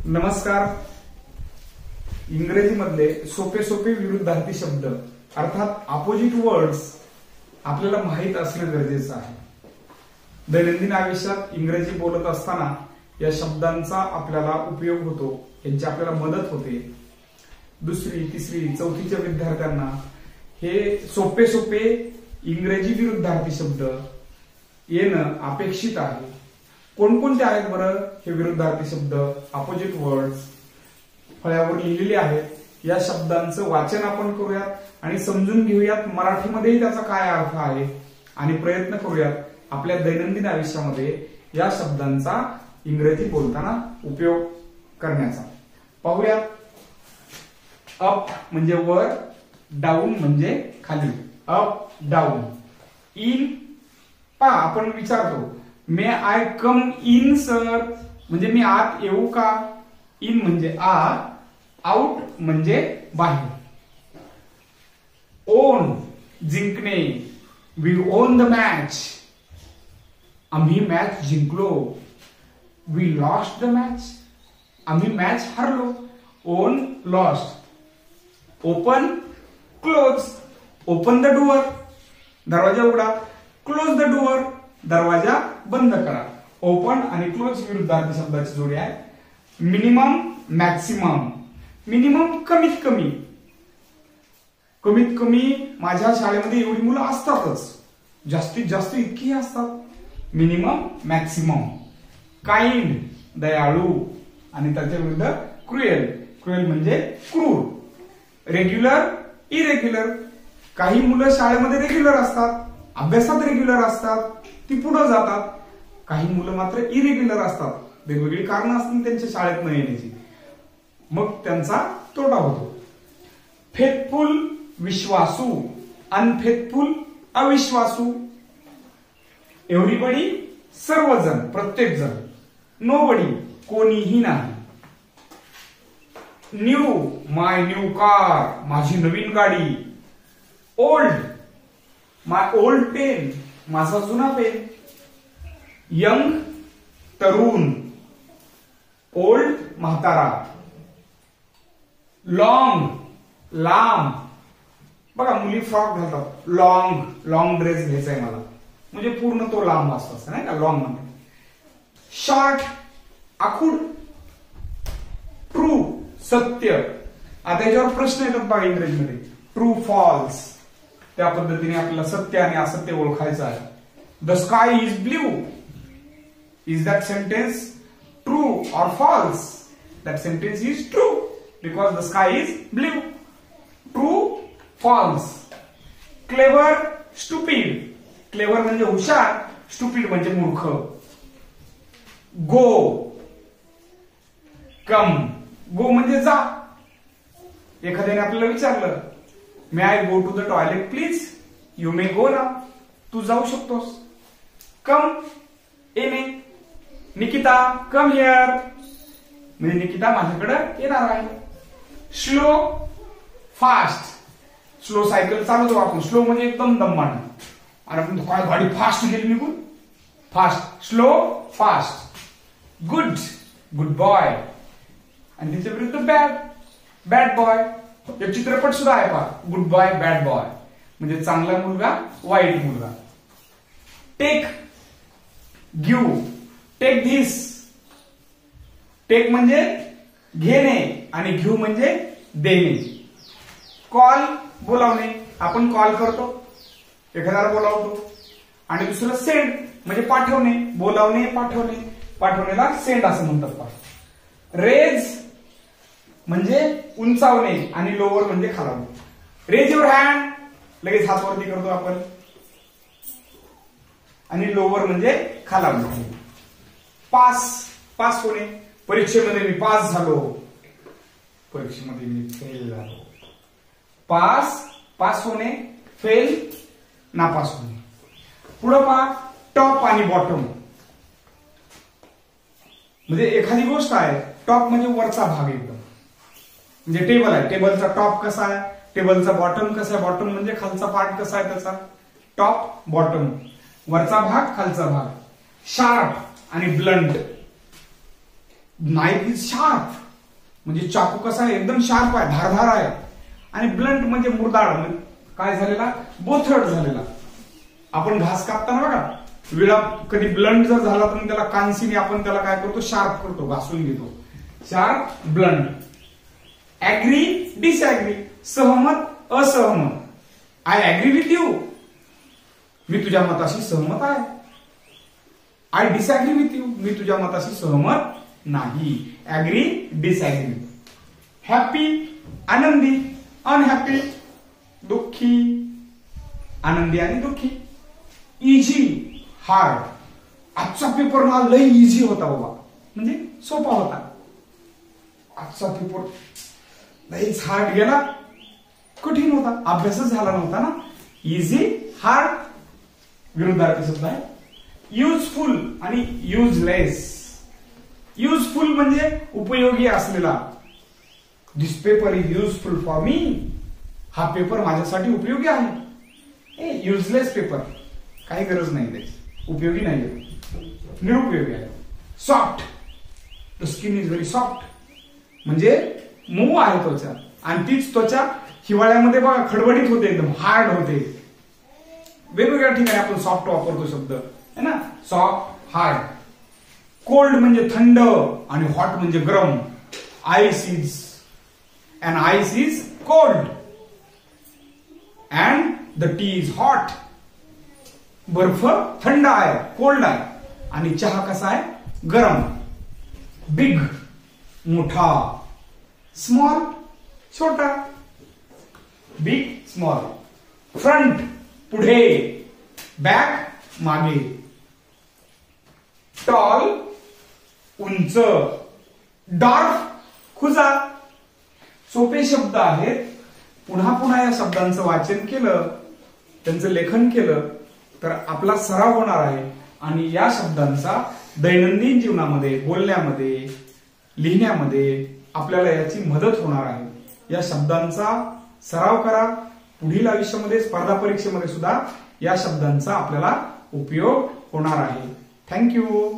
नमस्कार. इंग्रजीमधले सोपे सोपे विरुद्धार्थी शब्द अर्थात अपोजिट वर्ड्स आपल्याला माहित असणं गरजेचं आहे. दैनंदिन आयुष्यात इंग्रजी बोलत असताना या शब्दांचा आपल्याला उपयोग होतो, यांची आपल्याला मदत होते. दुसरी, तिसरी, चौथीच्या विद्यार्थ्यांना हे सोपे सोपे इंग्रजी विरुद्धार्थी शब्द येणं अपेक्षित आहे. कोणकोणते आहेत बरं हे विरुद्धार्थी शब्द, अपोजिट वर्ड्स फळ्यावर लिहिलेले आहेत. या शब्दांचं वाचन आपण करूयात आणि समजून घेऊयात मराठीमध्येही त्याचा काय अर्थ आहे आणि प्रयत्न करूयात आपल्या दैनंदिन आयुष्यामध्ये या शब्दांचा इंग्रजी बोलताना उपयोग करण्याचा. पाहूया. अप म्हणजे वर, डाऊन म्हणजे खाली. Up down. इन पा आपण विचारतो मे आय कम इन सर, म्हणजे मी आत येऊ का. इन म्हणजे आत, आउट म्हणजे बाहेर. ओन जिंकणे, वी ओन द मॅच, आम्ही मॅच जिंकलो. वी लॉस्ट द मॅच, आम्ही मॅच हरलो. On lost. Open close, open the door दरवाजा उघडा. क्लोज द डोअर दरवाजा बंद करा. ओपन आणि क्लोज विरुद्धार्थी शब्दाची जोडी आहे. Minimum maximum. मिनिमम कमीत कमी. कमीत कमी माझ्या शाळेमध्ये एवढी मुलं असतातच, जास्तीत जास्त इतकी असतात. Minimum maximum. काइंड दयाळू आणि त्याच्या विरुद्ध क्रुएल. क्रुएल म्हणजे क्रूर. Regular irregular. काही मुलं शाळेमध्ये रेग्युलर असतात, अभ्यासात रेग्युलर असतात, ती पुढे जातात. काही मुलं मात्र इरेग्युलर असतात, वेगवेगळी कारणं असतील त्यांच्या शाळेत न येण्याची, मग त्यांचा तोटा होतो. फेथफुल विश्वासू, अनफेथफुल अविश्वासू. एव्हरीबडी सर्वजण, प्रत्येक जण. नोबडी कोणीही नाही. न्यू माय न्यू कार, माझी नवीन गाडी. ओल्ड माय ओल्ड पेन, माझा जुना पेन. यंग तरुण. ओल्ड म्हातारा. लॉंग लांब. बघा मुली फ्रॉक घालतात. लॉंग लॉंग ड्रेस घ्यायचा आहे मला, म्हणजे पूर्ण तो लांब असतो नाही का, लॉंग म्हणते. शॉर्ट आखूड. ट्रू सत्य. आता याच्यावर प्रश्न येतात बघा इंग्रजीमध्ये. True false. त्या पद्धतीने आपल्याला सत्य आणि असत्य ओळखायचं आहे. The sky is blue. Is that sentence true or false? That sentence is true because the sky is blue. True false. Clever stupid. Clever म्हणजे हुशार, स्टुपिड म्हणजे मूर्ख. गो कम. गो म्हणजे जा. एखाद्याने आपल्याला विचारलं may I go to the toilet please, you may go ना, तू जाऊ शकतोस. कम येणे. निकिता कम हिअर, म्हणजे निकिता माझ्याकडे येणार आहे. Slow fast. स्लो सायकल चालवतो आपण. स्लो म्हणजे एकदम दममानं, आणि आपण काय गाडी फास्ट गेली निघून. Fast. Slow fast. Good good boy. आणि त्याच्या विरुद्ध बॅड बॅड बॉय. एक चित्रपट सुद्धा आहे पहा, गुड बॉय बॅड बॉय, म्हणजे चांगला मुलगा वाईट मुलगा. Take give. Take this. Take म्हणजे घेणे आणि गिव्ह म्हणजे देणे. कॉल बोलावणे. आपण कॉल करतो, एखाद्याला बोलावतो. आणि दुसरं सेंड म्हणजे पाठवणे. बोलावणे पाठवणे. पाठवण्याला सेंड असं म्हणतात. रेज म्हणजे उंचावणे आणि लोअर म्हणजे खालावणे. रेज युअर हँड, लगेच हात वरती करतो आपण. आणि लोअर म्हणजे खालावणे. पास. पास होणे. परीक्षेमध्ये मी पास झालो, परीक्षेमध्ये मी फेल झालो. पास पास होणे, फेल नापास होणे. पुढं पहा. टॉप आणि बॉटम. म्हणजे एखादी गोष्ट आहे, टॉप म्हणजे वरचा भाग एकदम, म्हणजे टेबल आहे, टेबलचा टॉप कसा आहे, टेबलचा बॉटम कसा आहे. बॉटम म्हणजे खालचा पार्ट कसा आहे त्याचा. Top bottom. वरचा भाग खालचा भाग. शार्प आणि ब्लंट. नाईफ इज शार्प, म्हणजे चाकू कसा आहे, एकदम शार्प आहे, धारधार आहे. आणि ब्लंट म्हणजे मुरदाड, म्हणजे काय झालेला, बोथट झालेला. आपण घास कापताना बघा, विळा कधी ब्लंट जर झाला तर त्याला कांसीने आपण त्याला काय करतो, शार्प करतो, घासून घेतो. Sharp, blunt. ऍग्री, डिसऍग्री, सहमत, असहमत. आय ऍग्री विथ यू, मी तुझ्या मताशी सहमत आहे. आय डिसऍग्री विथ यू, मी तुझ्या मताशी सहमत नाही. ऍग्री, डिसऍग्री. हॅपी, आनंदी, अनहॅपी, दुःखी, आनंदी आणि दुःखी. Easy, hard. आजचा पेपर ना लय इझी होता बाबा, म्हणजे सोपा होता. आजचा पेपर लयच हार्ड गेला, कठीण होता, अभ्यासच झाला नव्हता ना. इझी, हार्ड विरुद्धार्थी शब्द आहे. युजफुल आणि युजलेस. युजफुल म्हणजे उपयोगी असलेला. This paper is useful for me. हा पेपर माझ्यासाठी उपयोगी आहे. युजलेस पेपर, काही गरज नाही त्याची, उपयोगी नाही, निरुपयोगी आहे. Soft, the skin is very soft, म्हणजे मऊ आहे त्वचा. आणि तीच त्वचा हिवाळ्यामध्ये बघा खडबडीत होते, एकदम हार्ड होते. वेगवेगळ्या ठिकाणी आपण सॉफ्ट वापरतो शब्द है ना, सॉफ्ट, हार्ड. कोल्ड म्हणजे थंड आणि हॉट म्हणजे गरम. Ice is, and ice is cold and the T is hot. बर्फ थंड आहे, कोल्ड आहे. आणि चहा कसा आहे, गरम. बिग, मोठा. स्मॉल, छोटा. Big, small. फ्रंट, पुढे. बॅक, मागे. टॉल, उंच. डॉर्फ, खुजा. सोपे शब्द आहेत. पुन्हा पुन्हा या शब्दांचं वाचन केलं, त्यांचं लेखन केलं तर आपला सराव होणार आहे. आणि या शब्दांचा दैनंदिन जीवनामध्ये, बोलण्यामध्ये, लिहिण्यामध्ये आपल्याला याची मदत होणार आहे. या शब्दांचा सराव करा. पुढील आयुष्यामध्ये, स्पर्धा परीक्षेमध्ये सुद्धा या शब्दांचा आपल्याला उपयोग होणार आहे. थँक्यू.